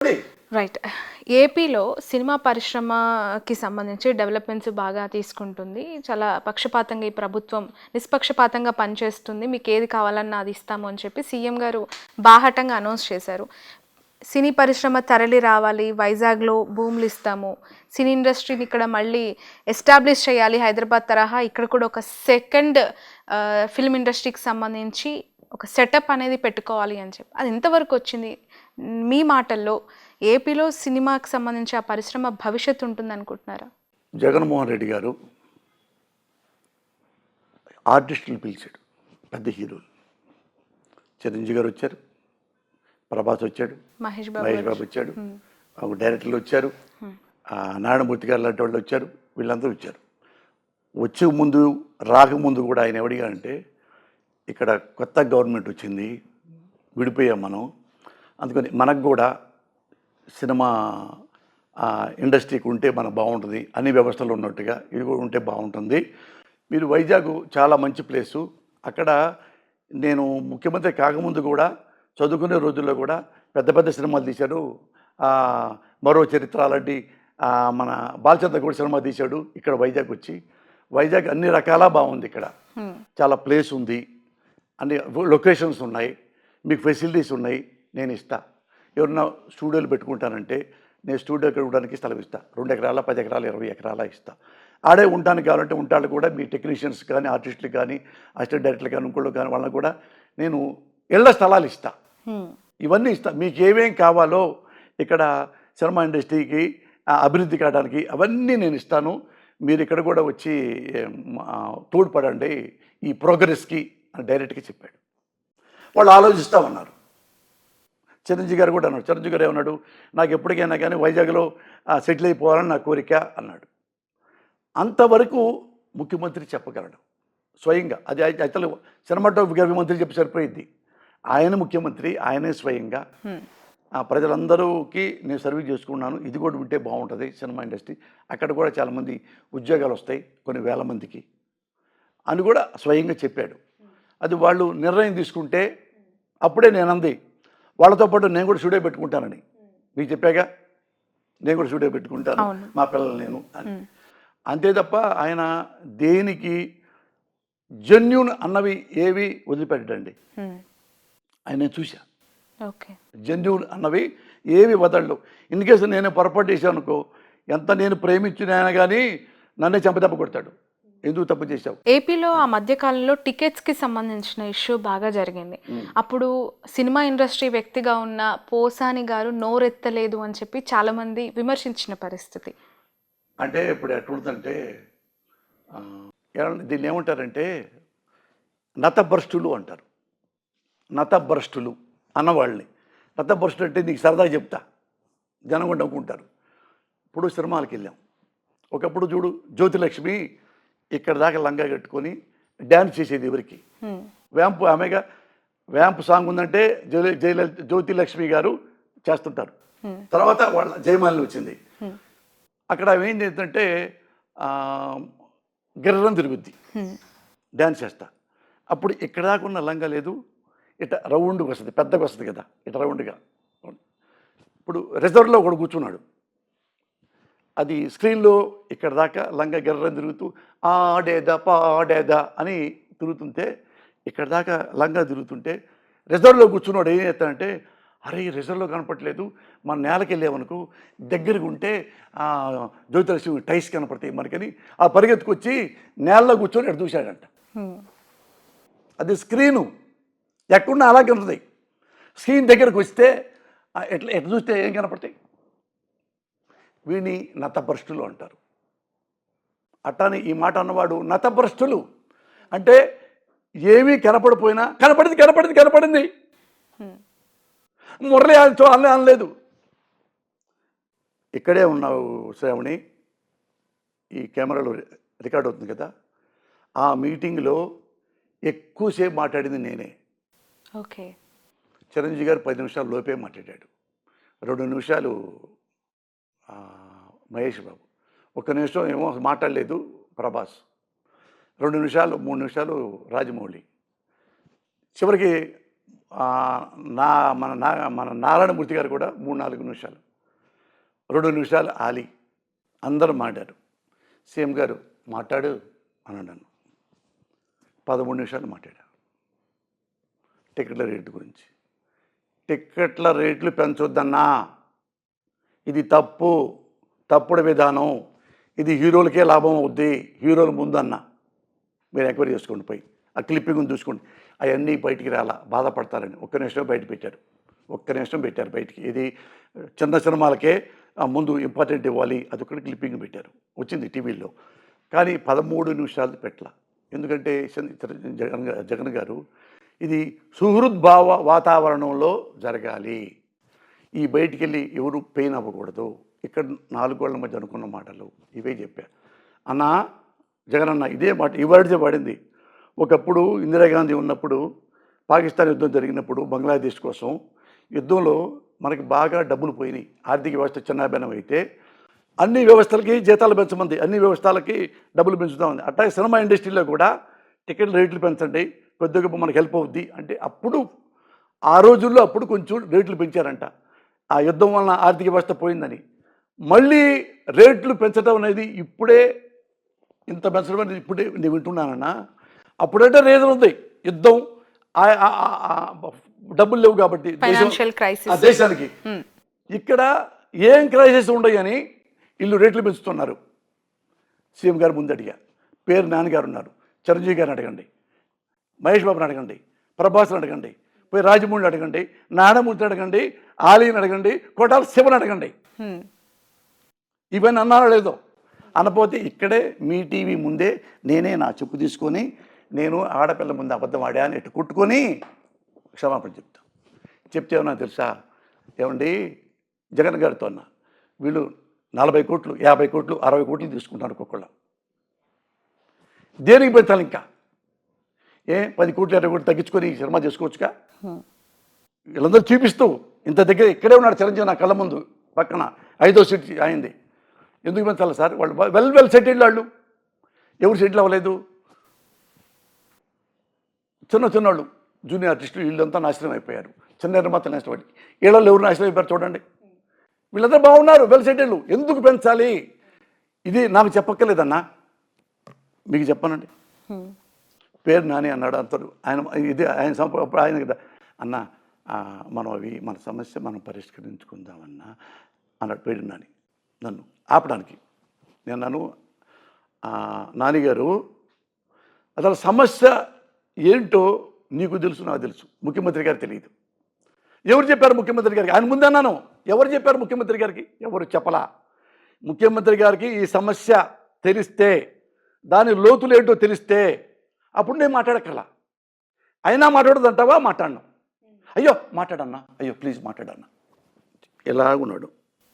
Right. ఏపీలో cinema పరిశ్రమకి సంబంధించి డెవలప్‌మెంట్స్ బాగా తీసుకుంటుంది. చాలా పక్షపాతంగా ఈ ప్రభుత్వం నిష్పక్షపాతంగా పనిచేస్తుంది. మీకేది కావాలన్నా అది ఇస్తాము అని చెప్పి సీఎం గారు బాహాటంగా అనౌన్స్ చేశారు. సినీ పరిశ్రమ తరలి రావాలి, వైజాగ్‌లో భూములు ఇస్తాము, సినీ ఇండస్ట్రీని ఇక్కడ మళ్ళీ ఎస్టాబ్లిష్ చేయాలి హైదరాబాద్ తరహా. ఇక్కడ కూడా ఒక సెకండ్ ఫిల్మ్ ఇండస్ట్రీకి సంబంధించి ఒక సెటప్ అనేది పెట్టుకోవాలి అని చెప్పి. అది ఎంతవరకు వచ్చింది? మీ మాటల్లో ఏపీలో సినిమాకి సంబంధించి ఆ పరిశ్రమ భవిష్యత్తు ఉంటుందనుకుంటున్నారా? జగన్మోహన్ రెడ్డి గారు ఆర్టిస్టులు పిలిచాడు, పెద్ద హీరోలు. చిరంజీవి గారు వచ్చారు, ప్రభాస్ వచ్చాడు, మహేష్ బాబు బాబు వచ్చాడు, డైరెక్టర్లు వచ్చారు, నారాయణమూర్తి గారు లాంటి వాళ్ళు వచ్చారు, వీళ్ళందరూ వచ్చారు. వచ్చే ముందు రాకముందు కూడా ఆయన ఎవడిగా అంటే ఇక్కడ కొత్త గవర్నమెంట్ వచ్చింది, విడిపోయాం మనం, అందుకని మనకు కూడా సినిమా ఇండస్ట్రీకి ఉంటే మనకు బాగుంటుంది, అన్ని వ్యవస్థలు ఉన్నట్టుగా ఇది కూడా ఉంటే బాగుంటుంది. మీరు వైజాగ్ చాలా మంచి ప్లేసు, అక్కడ నేను ముఖ్యమంత్రి కాకముందు కూడా చదువుకునే రోజుల్లో కూడా పెద్ద పెద్ద సినిమాలు తీశాడు. మరో చరిత్ర అలాంటి మన బాలచంద్ర కూడా సినిమా తీశాడు ఇక్కడ వైజాగ్ వచ్చి. వైజాగ్ అన్ని రకాల బాగుంది, ఇక్కడ చాలా ప్లేస్ ఉంది, అన్ని లొకేషన్స్ ఉన్నాయి, మీకు ఫెసిలిటీస్ ఉన్నాయి, నేను ఇస్తా. ఎవరన్నా స్టూడియోలు పెట్టుకుంటానంటే నేను స్టూడియో కట్టుకోవడానికి స్థలం ఇస్తా, 2 ఎకరాల 10 ఎకరాలు 20 ఎకరాల ఇస్తా. ఆడే ఉంటానికి కావాలంటే ఉంటాడు కూడా, మీ టెక్నీషియన్స్ కానీ ఆర్టిస్టులు కానీ అసిస్టెంట్ డైరెక్టర్లు కానీ ఇంకోళ్ళు కానీ వాళ్ళని కూడా నేను ఇళ్ల స్థలాలు ఇస్తా, ఇవన్నీ ఇస్తా. మీకు ఏమేం కావాలో ఇక్కడ సినిమా ఇండస్ట్రీకి అభివృద్ధి కావడానికి అవన్నీ నేను ఇస్తాను, మీరు ఇక్కడ కూడా వచ్చి తోడ్పడండి ఈ ప్రోగ్రెస్కి అని డైరెక్ట్గా చెప్పాడు. వాళ్ళు ఆలోచిస్తామన్నారు. చిరంజీవి గారు కూడా అన్నాడు. చిరంజీవి గారు ఏమన్నాడు, నాకు ఎప్పటికైనా కానీ వైజాగ్లో సెటిల్ అయిపోవాలని నా కోరిక అన్నాడు. అంతవరకు ముఖ్యమంత్రి చెప్పగలడు స్వయంగా. అది అసలు సినిమాటోగ్రఫీ మంత్రి చెప్పి సరిపోయింది. ఆయన ముఖ్యమంత్రి, ఆయనే స్వయంగా ప్రజలందరికీ నేను సర్వీస్ చేసుకున్నాను, ఇది కూడా ఉంటే బాగుంటుంది సినిమా ఇండస్ట్రీ, అక్కడ కూడా చాలామంది ఉద్యోగాలు వస్తాయి కొన్ని వేల మందికి అని కూడా స్వయంగా చెప్పాడు. అది వాళ్ళు నిర్ణయం తీసుకుంటే అప్పుడే నేను అంది వాళ్ళతో పాటు నేను కూడా స్టూడియో పెట్టుకుంటానని. మీకు చెప్పాగా, నేను కూడా స్టూడియో పెట్టుకుంటాను, మా పిల్లలు నేను అని. అంతే తప్ప ఆయన దేనికి జెన్యూన్ అన్నవి ఏవి వదిలిపెట్టండి. ఆయన నేను చూశా, జెన్యూన్ అన్నవి ఏవి వదలడు. ఇన్ కేసు నేను పొరపాటు చేశాను అనుకో, ఎంత నేను ప్రేమించిన కానీ నన్నే చెంపదెబ్బ కొడతాడు, ఎందుకు తప్పు చేశావు. ఏపీలో ఆ మధ్యకాలంలో టికెట్స్కి సంబంధించిన ఇష్యూ బాగా జరిగింది. అప్పుడు సినిమా ఇండస్ట్రీ వ్యక్తిగా ఉన్న పోసాని గారు నోరెత్తలేదు అని చెప్పి చాలామంది విమర్శించిన పరిస్థితి. అంటే ఇప్పుడు ఎట్లుంటుందంటే దీన్ని ఏమంటారంటే నతభ్రష్టులు అంటారు. నతభ్రష్టులు అన్నవాళ్ళని. నతభ్రష్టులు అంటే నీకు సరదాగా చెప్తా, జనం కూడా నవ్వుకుంటారు. ఇప్పుడు సినిమాలకు వెళ్ళాం, ఒకప్పుడు చూడు జ్యోతిలక్ష్మి ఇక్కడ దాకా లంగా కట్టుకొని డ్యాన్స్ చేసేది ఎవరికి, వ్యాంపు ఆమెగా వ్యాంపు సాంగ్ ఉందంటే జ్యోతిలక్ష్మి గారు చేస్తుంటారు. తర్వాత వాళ్ళ జయమాలిని వచ్చింది, అక్కడ ఆమె ఏం చేస్తుందంటే గిర్రం తిరుగుద్ది, డ్యాన్స్ చేస్తా. అప్పుడు ఇక్కడ దాకా ఉన్న లంగా లేదు, ఇట్లా రౌండ్గా వస్తుంది, పెద్దగా వస్తుంది కదా, ఇట్లా రౌండ్గా. ఇప్పుడు రిజర్వ్లో ఒకడు కూర్చున్నాడు, అది స్క్రీన్లో ఇక్కడ దాకా లంగా గిర్రం తిరుగుతూ ఆడేదా పాడేదా అని తిరుగుతుంటే, ఇక్కడ దాకా లంగా తిరుగుతుంటే రిజర్వ్లో కూర్చున్నాడు ఏం చేస్తాడంటే, అరే రిజర్వ్లో కనపడలేదు, మన నేలకి వెళ్ళామనుకో దగ్గరకు ఉంటే జ్యోతిలక్ష్మి టైస్ కనపడతాయి మనకని ఆ పరిగెత్తుకొచ్చి నేలలో కూర్చొని ఎక్కడ చూశాడంట. అది స్క్రీను ఎక్కడున్నా అలాగే ఉంటుంది. స్క్రీన్ దగ్గరకు వస్తే ఎట్లా చూస్తే ఏం కనపడతాయి. వీని నతభ్రష్టులు అంటారు. అట్టాని ఈ మాట అన్నవాడు నతభ్రష్టులు అంటే ఏమీ కనపడిపోయినా కనపడింది మురళి అనలేదు. ఇక్కడే ఉన్నావు శ్రావణి, ఈ కెమెరాలో రికార్డ్ అవుతుంది కదా, ఆ మీటింగ్లో ఎక్కువసేపు మాట్లాడింది నేనే. ఓకే. చిరంజీవి గారు 10 నిమిషాలు లోపే మాట్లాడాడు, 2 నిమిషాలు మహేష్ బాబు, 1 నిమిషం ఏమో మాట్లాడలేదు ప్రభాస్, 2 నిమిషాలు 3 నిమిషాలు రాజమౌళి. చివరికి ఆ, నా మన నారాయణమూర్తి గారు కూడా 3-4 నిమిషాలు, 2 నిమిషాలు ఆలి అందరూ మాట్లాడారు. సీఎం గారు మాట్లాడు అని అన్నాను. 13 నిమిషాలు మాట్లాడా టికెట్ల రేటు గురించి. టిక్కెట్ల రేట్లు పెంచొద్దన్నా, ఇది తప్పుడు విధానం, ఇది హీరోలకే లాభం అవుద్ది, హీరోల ముందన్న మీరు ఎంక్వైరీ చేసుకోండి, పోయి ఆ క్లిప్పింగ్ చూసుకోండి. అవన్నీ బయటికి రాలా, బాధపడతారని ఒక్క నిమిషం బయట పెట్టారు, బయటికి. ఇది చిన్న సినిమాలకే ముందు ఇంపార్టెంట్ ఇవ్వాలి, అది ఒకటి క్లిప్పింగ్ పెట్టారు, వచ్చింది టీవీలో. కానీ 13 నిమిషాలు పెట్టలా. ఎందుకంటే జగన్ గారు ఇది సుహృద్భావ వాతావరణంలో జరగాలి, ఈ బయటికి వెళ్ళి ఎవరు పెయిన్ అవ్వకూడదు, ఇక్కడ 4 గోళ్ల మధ్య అనుకున్న మాటలు ఇవే చెప్పారు. అన్న జగన్ అన్న ఇదే మాట ఈ వర్డ్సే పడింది. ఒకప్పుడు ఇందిరాగాంధీ ఉన్నప్పుడు పాకిస్తాన్ యుద్ధం జరిగినప్పుడు బంగ్లాదేశ్ కోసం యుద్ధంలో మనకి బాగా డబ్బులు పోయినాయి, ఆర్థిక వ్యవస్థ చిన్నాభిన్నం అయితే అన్ని వ్యవస్థలకి జీతాలు పెంచమంది, అన్ని వ్యవస్థలకి డబ్బులు పెంచుతామంది. అట్లాగే సినిమా ఇండస్ట్రీలో కూడా టికెట్ రేట్లు పెంచండి, కొద్దిగా మనకు హెల్ప్ అవుద్ది అంటే అప్పుడు ఆ రోజుల్లో కొంచెం రేట్లు పెంచారంట. ఆ యుద్ధం వలన ఆర్థిక వ్యవస్థ పోయిందని. మళ్ళీ రేట్లు పెంచడం అనేది ఇప్పుడే ఇంత పెంచడం అనేది ఇప్పుడే నేను వింటున్నానన్నా. అప్పుడంటే రీజన్ ఉంది, యుద్ధం, డబ్బులు లేవు కాబట్టి ఫైనాన్షియల్ క్రైసిస్ దేశానికి. ఇక్కడ ఏం క్రైసిస్ ఉండయని వీళ్ళు రేట్లు పెంచుతున్నారు. సీఎం గారు ముందు అడిగా, పేరు నాన్నగారు ఉన్నారు, చిరంజీవి గారిని అడగండి, మహేష్ బాబుని అడగండి, ప్రభాస్ని అడగండి, పోయి రాజమౌళిని అడగండి, నారాయణమూర్తిని అడగండి, ఆలీని అడగండి, కోటాల శివని అడగండి. ఇవన్నీ అన్నారో లేదో. అనపోతే ఇక్కడే మీ టీవీ ముందే నేనే నా చెప్పు తీసుకొని నేను ఆడపిల్ల ముందు అబద్ధం ఆడా అని ఎట్టు కుట్టుకొని క్షమాపణ చెప్తే ఏమన్నా తెలుసా, ఏమండి జగన్ గారితో అన్న, వీళ్ళు 40 కోట్లు 50 కోట్లు 60 కోట్లు తీసుకుంటారు ఒక్కొక్కళ్ళు, దేనికి పెంచాలి ఇంకా? 10 కోట్లు 20 కోట్లు తగ్గించుకొని సినిమా చేసుకోవచ్చుగా. వీళ్ళందరూ చూపిస్తూ ఇంత దగ్గర ఇక్కడే ఉన్నాడు చిరంజీవి నా కళ్ళ ముందు పక్కన 5వ సీట్ అయింది. ఎందుకు పెంచాలి సార్? వాళ్ళు వెల్ సెటిల్డ్, వాళ్ళు ఎవరు సెటిల్ అవ్వలేదు, చిన్నవాళ్ళు జూనియర్ ఆర్టిస్టులు వీళ్ళంతా నాశనం అయిపోయారు, చిన్న నిర్మాతలు నాశనం అయిపోయి, వీళ్ళలో ఎవరు నాశనం అయిపోయారు చూడండి. వీళ్ళందరూ బాగున్నారు, వెల్ సెటిల్డ్, ఎందుకు పెంచాలి? ఇది నాకు చెప్పక్కర్లేదన్నా, మీకు చెప్పానండి. పేరు నాని అన్నాడు అంటారు ఆయన, ఇది ఆయన అప్పుడు ఆయన కదా అన్న, మనం మన సమస్య మనం పరిష్కరించుకుందామన్నా అన్నాడు పేరు నాని. నన్ను ఆపడానికి నేను అన్నాను, నానిగారు అసలు సమస్య ఏంటో నీకు తెలుసు, నాకు తెలుసు, ముఖ్యమంత్రి గారికి తెలియదు. ఎవరు చెప్పారు ముఖ్యమంత్రి గారికి? ఆయన ముందే అన్నాను, ఎవరు చెప్పారు ముఖ్యమంత్రి గారికి? ఎవరు చెప్పలా. ముఖ్యమంత్రి గారికి ఈ సమస్య తెలిస్తే, దాని లోతులు ఏంటో తెలిస్తే అప్పుడు నేను మాట్లాడక్కర్లా. అయినా మాట్లాడదంటావా? మాట్లాడను. అయ్యో మాట్లాడన్నా, అయ్యో ప్లీజ్ మాట్లాడన్నా, ఎలాగున్నాడు.